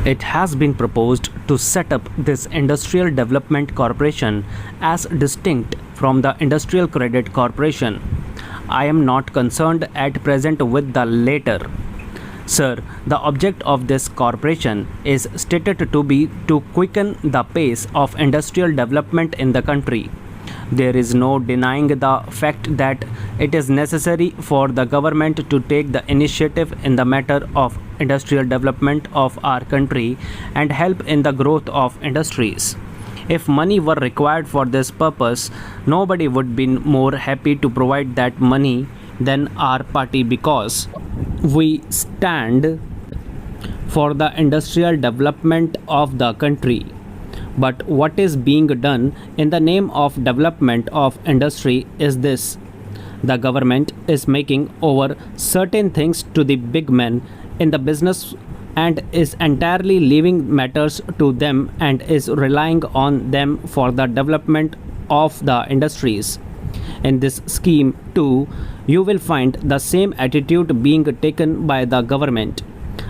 It has been proposed to set up this Industrial Development Corporation as distinct from the Industrial Credit Corporation. I am not concerned at present with the latter. Sir, the object of this corporation is stated to be to quicken the pace of industrial development in the country. There is no denying the fact that it is necessary for the government to take the initiative in the matter of industrial development of our country and help in the growth of industries. If money were required for this purpose, nobody would be more happy to provide that money than our party, because we stand for the industrial development of the country. But what is being done in the name of development of industry is this: the government is making over certain things to the big men in the business and is entirely leaving matters to them and is relying on them for the development of the industries. In this scheme too, you will find the same attitude being taken by the government.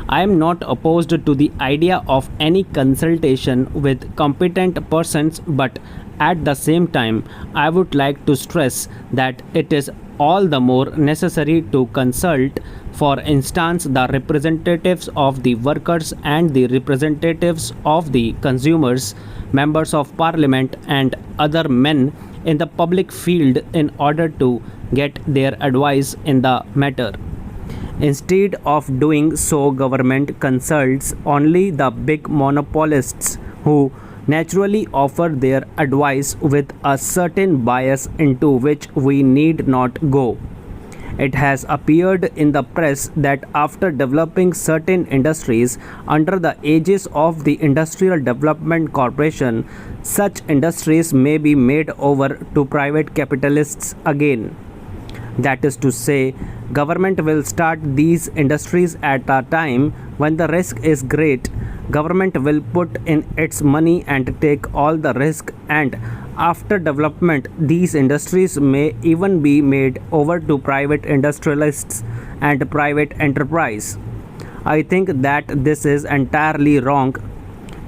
I am not opposed to the idea of any consultation with competent persons, but at the same time, I would like to stress that it is all the more necessary to consult, for instance, the representatives of the workers and the representatives of the consumers, members of parliament, and other men in the public field in order to get their advice in the matter. Instead of doing so, government consults only the big monopolists, who naturally offer their advice with a certain bias into which we need not go. It has appeared in the press that after developing certain industries under the aegis of the Industrial Development Corporation, such industries may be made over to private capitalists again. That is to say, government will start these industries at a time when the risk is great. Government will put in its money and take all the risk, and after development, these industries may even be made over to private industrialists and private enterprise. I think that this is entirely wrong.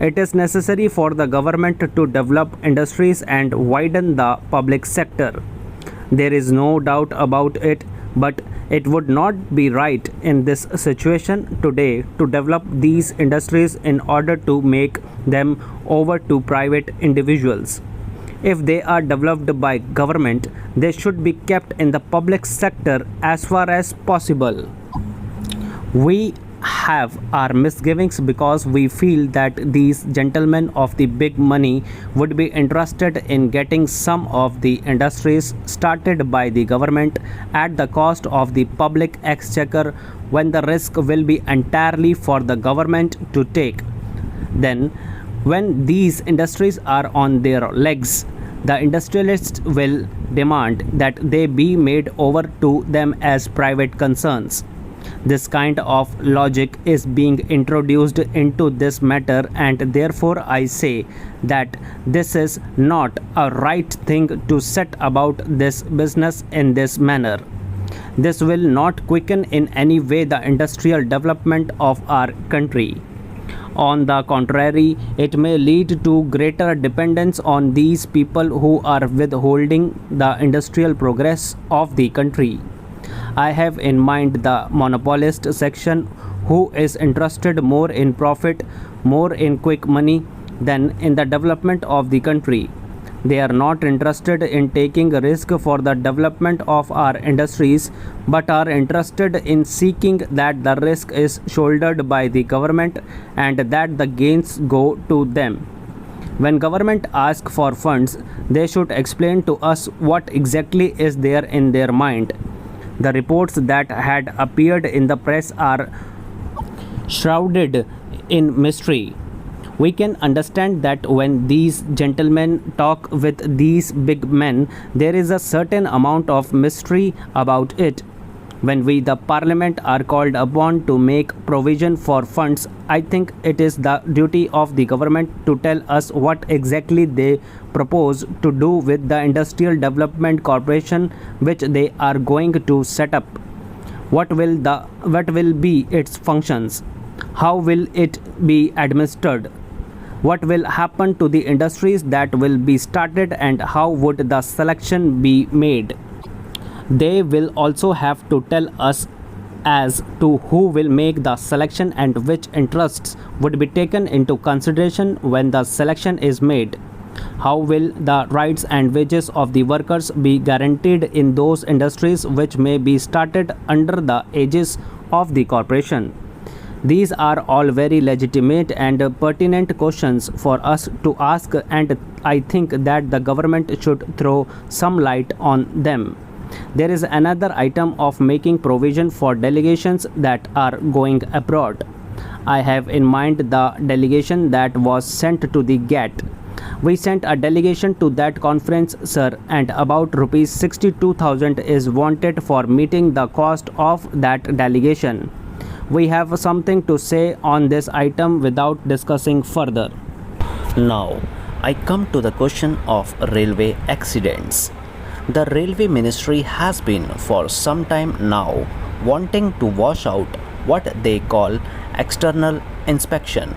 It is necessary for the government to develop industries and widen the public sector. There is no doubt about it, but it would not be right in this situation today to develop these industries in order to make them over to private individuals. If they are developed by government, they should be kept in the public sector as far as possible. We have our misgivings because we feel that these gentlemen of the big money would be interested in getting some of the industries started by the government at the cost of the public exchequer, when the risk will be entirely for the government to take. Then, when these industries are on their legs, the industrialists will demand that they be made over to them as private concerns. This kind of logic is being introduced into this matter, and therefore I say that this is not a right thing to set about this business in this manner. This will not quicken in any way the industrial development of our country. On the contrary, it may lead to greater dependence on these people who are withholding the industrial progress of the country. I have in mind the monopolist section, who is interested more in profit, more in quick money than in the development of the country. They are not interested in taking risk for the development of our industries, but are interested in seeking that the risk is shouldered by the government and that the gains go to them. When government asks for funds, they should explain to us what exactly is there in their mind. The reports that had appeared in the press are shrouded in mystery. We can understand that when these gentlemen talk with these big men, there is a certain amount of mystery about it. When we, the parliament, are called upon to make provision for funds, I think it is the duty of the government to tell us what exactly they propose to do with the Industrial Development Corporation which they are going to set up. What will be its functions? How will it be administered? What will happen to the industries that will be started and how would the selection be made? They will also have to tell us as to who will make the selection and which interests would be taken into consideration when the selection is made. How will the rights and wages of the workers be guaranteed in those industries which may be started under the aegis of the corporation? These are all very legitimate and pertinent questions for us to ask, and I think that the government should throw some light on them. There is another item of making provision for delegations that are going abroad. I have in mind the delegation that was sent to the GATT. We sent a delegation to that conference, sir, and about rupees 62,000 is wanted for meeting the cost of that delegation. We have something to say on this item without discussing further. Now, I come to the question of railway accidents. The Railway Ministry has been for some time now wanting to wash out what they call external inspection.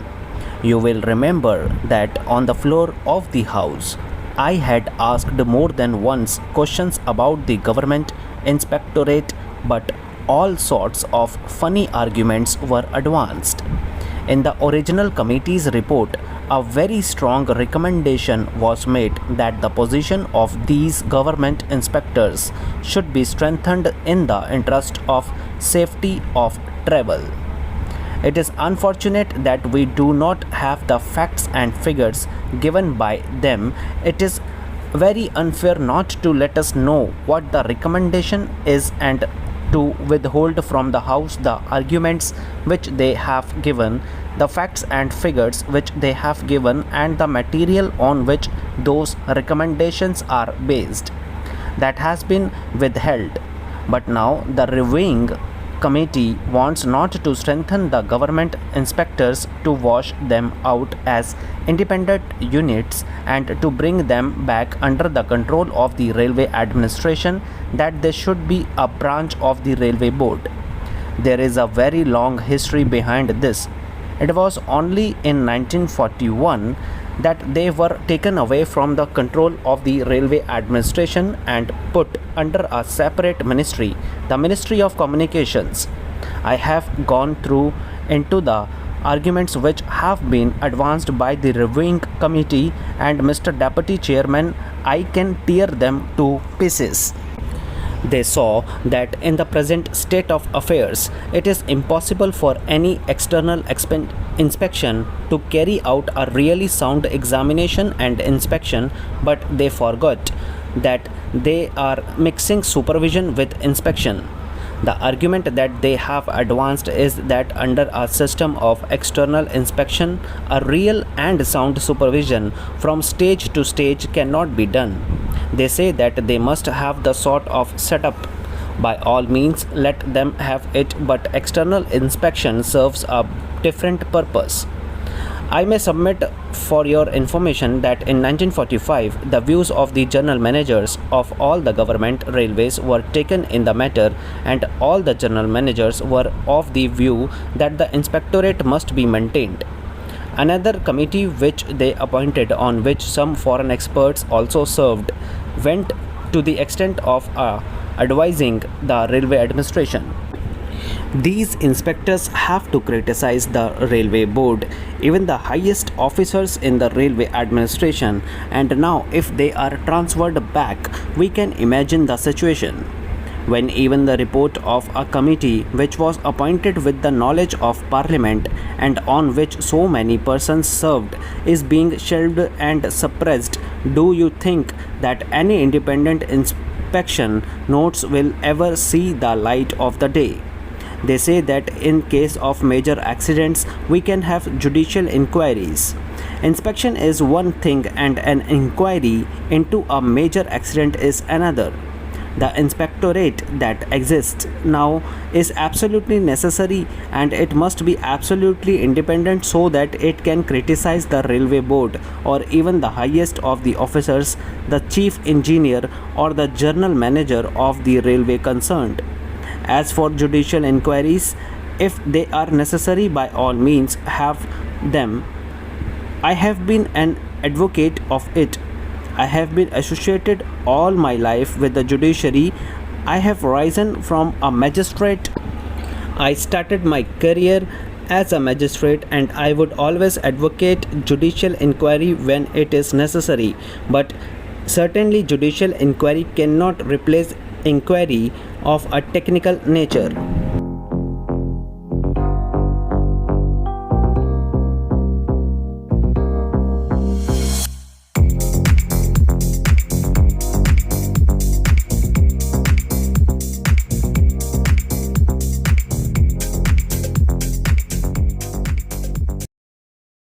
You will remember that on the floor of the House, I had asked more than once questions about the government inspectorate, but all sorts of funny arguments were advanced. In the original committee's report, a very strong recommendation was made that the position of these government inspectors should be strengthened in the interest of safety of travel. It is unfortunate that we do not have the facts and figures given by them. It is very unfair not to let us know what the recommendation is and to withhold from the House the arguments which they have given, the facts and figures which they have given, and the material on which those recommendations are based. That has been withheld. But now the reviewing committee wants not to strengthen the government inspectors to wash them out as independent units and to bring them back under the control of the railway administration, that they should be a branch of the railway board. There is a very long history behind this. It was only in 1941 that they were taken away from the control of the railway administration and put under a separate ministry, the Ministry of Communications. I have gone through into the arguments which have been advanced by the reviewing committee, and Mr. Deputy Chairman, I can tear them to pieces. They saw that in the present state of affairs, it is impossible for any external inspection to carry out a really sound examination and inspection, but they forgot that they are mixing supervision with inspection. The argument that they have advanced is that under a system of external inspection, a real and sound supervision from stage to stage cannot be done. They say that they must have the sort of setup. By all means, let them have it, but external inspection serves a different purpose. I may submit for your information that in 1945, the views of the general managers of all the government railways were taken in the matter, and all the general managers were of the view that the inspectorate must be maintained. Another committee which they appointed, on which some foreign experts also served, went to the extent of advising the railway administration. These inspectors have to criticize the railway board, even the highest officers in the railway administration, and now if they are transferred back, we can imagine the situation. When even the report of a committee which was appointed with the knowledge of Parliament and on which so many persons served is being shelved and suppressed, do you think that any independent inspection notes will ever see the light of the day? They say that in case of major accidents, we can have judicial inquiries. Inspection is one thing and an inquiry into a major accident is another. The inspectorate that exists now is absolutely necessary, and it must be absolutely independent so that it can criticize the railway board or even the highest of the officers, the chief engineer or the general manager of the railway concerned. As for judicial inquiries, If they are necessary, by all means have them. I have been an advocate of it. I have been associated all my life with the judiciary. I have risen from a magistrate. I started my career as a magistrate, and I would always advocate judicial inquiry when it is necessary. But certainly, judicial inquiry cannot replace inquiry of a technical nature.